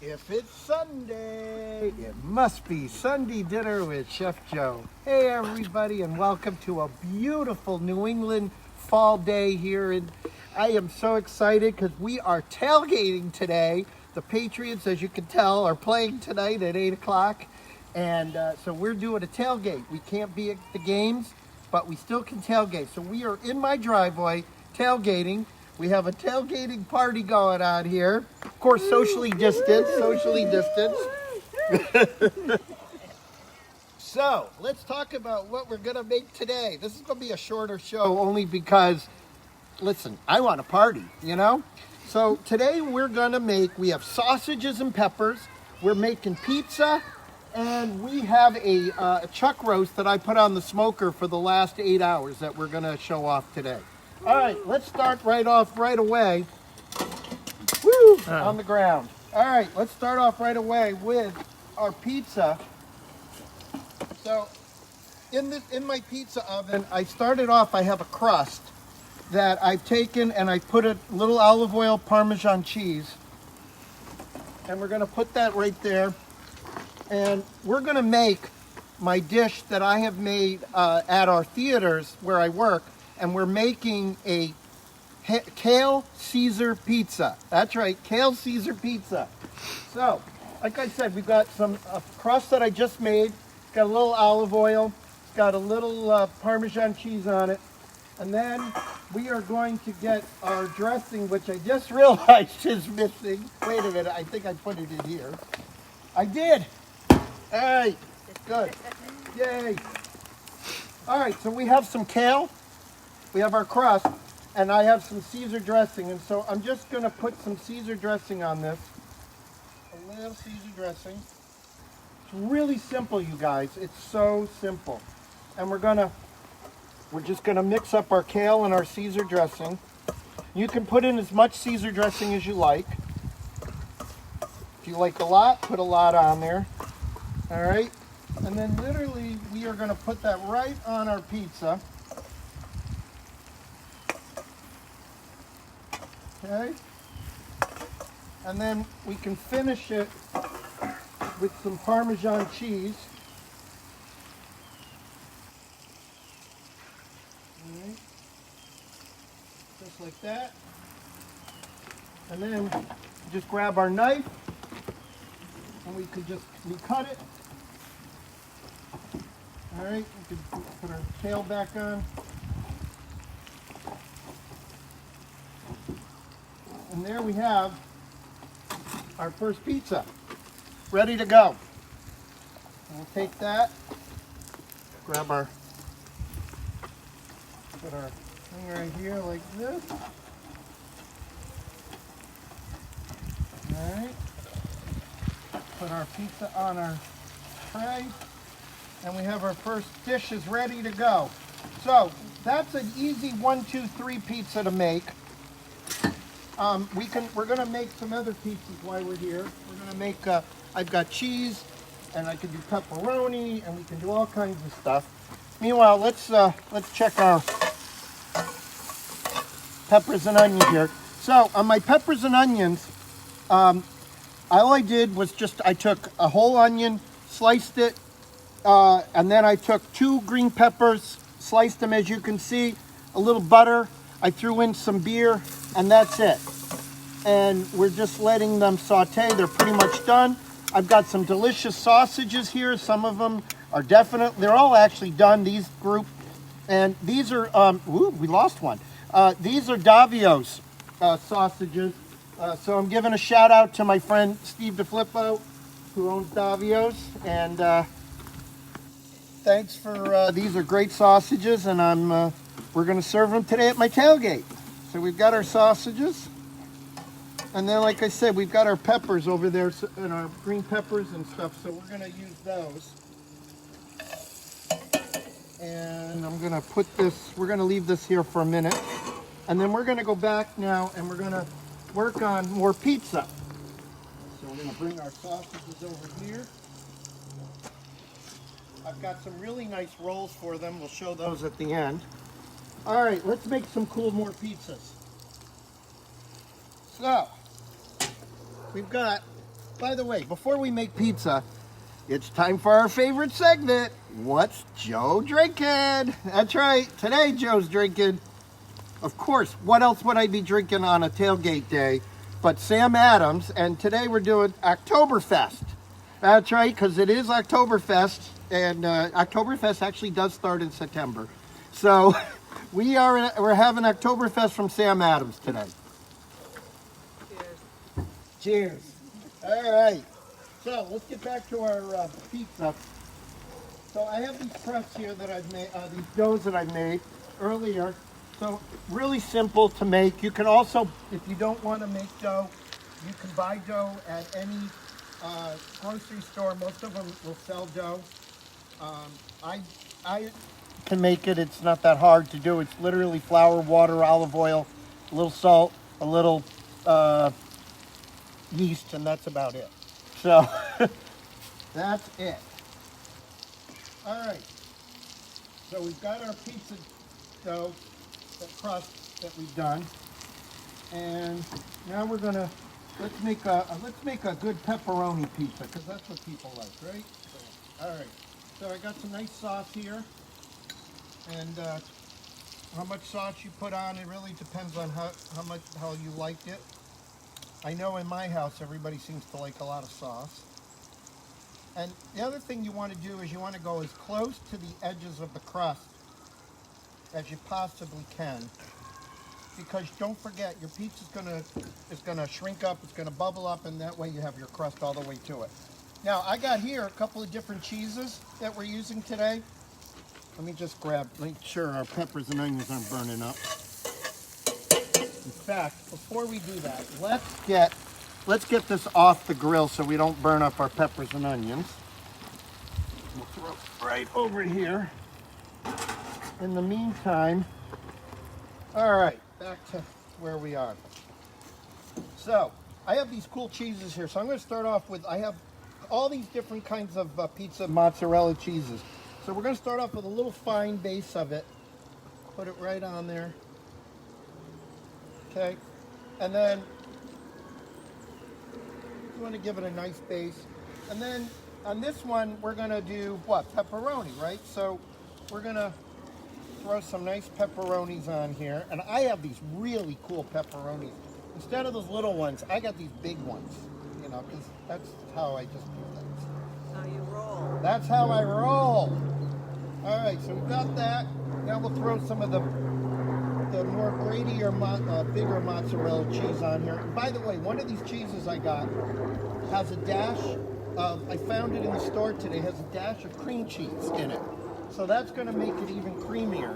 If it's Sunday, it must be Sunday dinner with Chef Joe. Hey everybody, and welcome to a beautiful New England fall day here. And I am so excited because we are tailgating today. The Patriots, as you can tell, are playing tonight at 8 o'clock. And so we're doing a tailgate. We can't be at the games, but we still can tailgate. So we are in my driveway tailgating. We have a tailgating party going on here. Of course, socially distanced. So, let's talk about what we're going to make today. This is going to be a shorter show only because, listen, I want to party, you know? So, today we have sausages and peppers. We're making pizza. And we have a chuck roast that I put on the smoker for the last 8 hours that we're going to show off today. All right, let's start right away. Woo! On the ground. All right, let's start off right away with our pizza. So, in my pizza oven, I have a crust that I've taken and I put a little olive oil Parmesan cheese. And we're going to put that right there. And we're going to make my dish that I have made at our theaters where I work. And we're making a Kale Caesar pizza. That's right, Kale Caesar pizza. So, like I said, we've got some crust that I just made. It's got a little olive oil. It's got a little Parmesan cheese on it. And then we are going to get our dressing, which I just realized is missing. Wait a minute, I think I put it in here. I did. All right, good. Yay. All right, so we have some kale. We have our crust, and I have some Caesar dressing, and so I'm just going to put some Caesar dressing on this. A little Caesar dressing. It's really simple, you guys. It's so simple. And we're just going to mix up our kale and our Caesar dressing. You can put in as much Caesar dressing as you like. If you like a lot, put a lot on there. All right? And then literally, we are going to put that right on our pizza. Okay, and then we can finish it with some Parmesan cheese. All right. Just like that. And then just grab our knife and we could just cut it. All right, we can put our tail back on. And there we have our first pizza, ready to go. And we'll take that, put our thing right here like this. All right, put our pizza on our tray, and we have our first dishes ready to go. So that's an easy 1, 2, 3 pizza to make. We're going to make some other pizzas while we're here. We're going to make, I've got cheese, and I can do pepperoni, and we can do all kinds of stuff. Meanwhile, let's check our peppers and onions here. So, on my peppers and onions, all I did was I took a whole onion, sliced it, and then I took 2 green peppers, sliced them as you can see, a little butter, I threw in some beer, and that's it. And we're just letting them saute. They're pretty much done. I've got some delicious sausages here. Some of them are they're all actually done, these group. And these are, we lost one. These are Davio's sausages. So I'm giving a shout out to my friend Steve DeFlippo, who owns Davio's. And thanks for, these are great sausages, and we're going to serve them today at my tailgate. So we've got our sausages. And then, like I said, we've got our peppers over there, and our green peppers and stuff, so we're going to use those. And I'm going to we're going to leave this here for a minute. And then we're going to go back now, and we're going to work on more pizza. So we're going to bring our sausages over here. I've got some really nice rolls for them. We'll show those at the end. All right, let's make some more pizzas. So, we've got By the way, before we make pizza, it's time for our favorite segment. What's Joe drinking? That's right. Today Joe's drinking, of course, what else would I be drinking on a tailgate day but Sam Adams, and today we're doing Oktoberfest. That's right, because it is Oktoberfest, and Oktoberfest actually does start in September. So we're having Oktoberfest from Sam Adams today. Cheers. Cheers. All right. So let's get back to our pizza. So I have these crusts here that I've made, these doughs that I made earlier. So really simple to make. You can also, if you don't want to make dough, you can buy dough at any grocery store. Most of them will sell dough. I can make it. It's not that hard to do. It's literally flour, water, olive oil, a little salt, a little yeast, and that's about it. So that's it. All right. So we've got our pizza dough, the crust that we've done, and now we're gonna let's make a good pepperoni pizza because that's what people like, right? So, all right. So I got some nice sauce here, and how much sauce you put on, it really depends on how you like it. I know in my house everybody seems to like a lot of sauce. And the other thing you want to do is you want to go as close to the edges of the crust as you possibly can, because don't forget your pizza is gonna shrink up, it's gonna bubble up, and that way you have your crust all the way to it. Now I got here a couple of different cheeses that we're using today. Let me just make sure our peppers and onions aren't burning up. In fact, before we do that, let's get this off the grill so we don't burn up our peppers and onions. We'll throw it right over here. In the meantime, all right, back to where we are. So I have these cool cheeses here. So I'm going to start off with, I have all these different kinds of pizza mozzarella cheeses. So we're going to start off with a little fine base of it. Put it right on there. Okay, and then you want to give it a nice base. And then on this one, we're going to do what? Pepperoni, right? So we're going to throw some nice pepperonis on here. And I have these really cool pepperonis. Instead of those little ones, I got these big ones, you know, because that's how I just do things. How you roll. That's how I roll. All right, so we've got that. Now we'll throw some of the more grainy or bigger mozzarella cheese on here. And by the way, one of these cheeses I got has a dash of, I found it in the store today, has a dash of cream cheese in it. So that's going to make it even creamier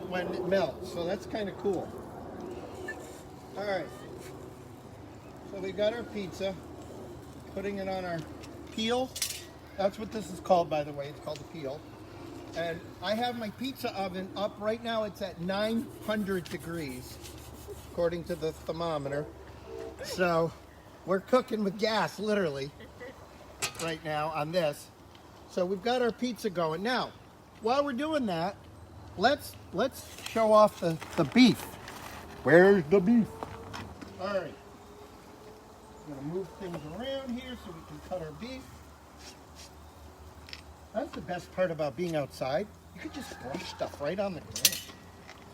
when it melts. So that's kind of cool. All right. So we got our pizza, putting it on our peel. That's what this is called, by the way. It's called a peel. And I have my pizza oven up right now. It's at 900 degrees, according to the thermometer. So we're cooking with gas, literally, right now on this. So we've got our pizza going. Now, while we're doing that, let's show off the beef. Where's the beef? All right. I'm going to move things around here so we can cut our beef. That's the best part about being outside. You could just brush stuff right on the grill.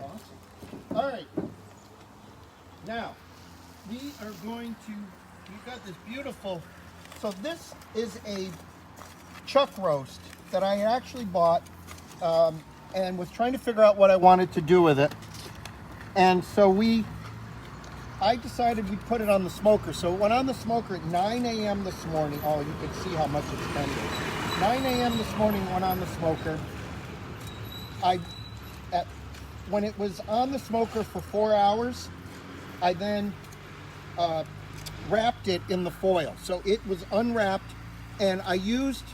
Awesome. All right. Now, we are going to, we've got this beautiful, so this is a chuck roast that I actually bought and was trying to figure out what I wanted to do with it. And so I decided we'd put it on the smoker. So it went on the smoker at 9 a.m. this morning. Oh, you can see how much it's tender. 9 a.m. this morning went on the smoker. When it was on the smoker for 4 hours, I then wrapped it in the foil. So it was unwrapped, and I used,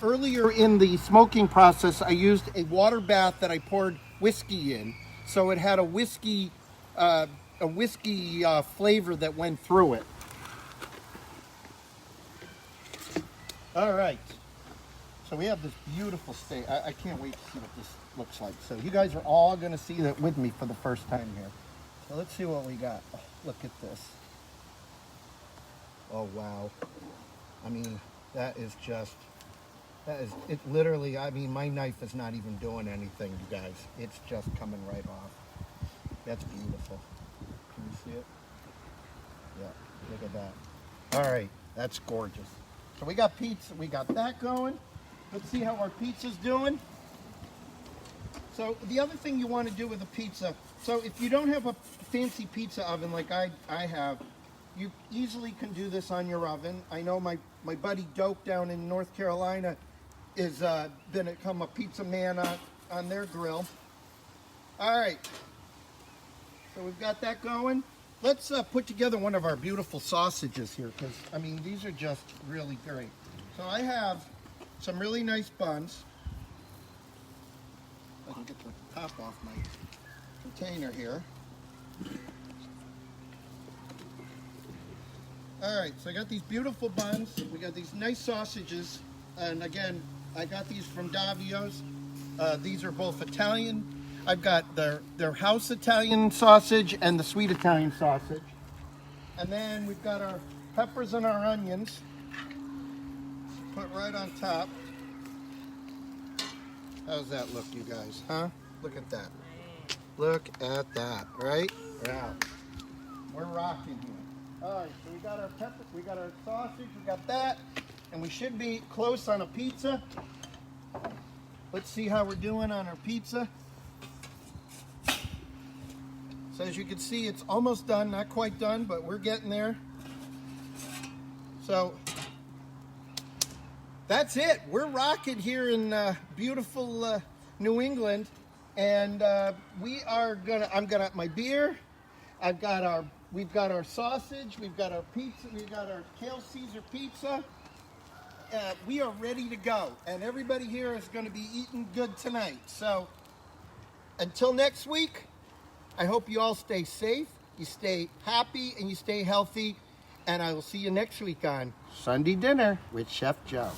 earlier in the smoking process, I used a water bath that I poured whiskey in. So it had a whiskey flavor that went through it. All right. So we have this beautiful steak. I can't wait to see what this looks like. So you guys are all going to see that with me for the first time here. So let's see what we got. Oh, look at this. Oh, wow. I mean, that is it literally, I mean, my knife is not even doing anything, you guys. It's just coming right off. That's beautiful. Can you see it? Yeah, look at that. All right, that's gorgeous. So we got pizza, we got that going. Let's see how our pizza's doing. So the other thing you want to do with a pizza, so if you don't have a fancy pizza oven like I have, you easily can do this on your oven. I know my buddy Dope down in North Carolina is become a pizza man on their grill. All right, so we've got that going. Let's put together one of our beautiful sausages here, because I mean these are just really great. So I have some really nice buns. I can get the top off my container here. All right, so I got these beautiful buns. We got these nice sausages, and again, I got these from Davio's. These are both Italian. I've got their house Italian sausage and the sweet Italian sausage. And then we've got our peppers and our onions. Put right on top. How's that look, you guys, huh? Look at that. Look at that, right? Yeah. We're rocking here. All right, so we got our pepper, we got our sausage, we got that, and we should be close on a pizza. Let's see how we're doing on our pizza. So as you can see, it's almost done, not quite done, but we're getting there. So that's it. We're rocking here in beautiful New England, and we are gonna. I'm gonna my beer. We've got our sausage. We've got our pizza. We've got our Kale Caesar pizza. We are ready to go, and everybody here is going to be eating good tonight. So until next week, I hope you all stay safe, you stay happy, and you stay healthy. And I will see you next week on Sunday Dinner with Chef Joe.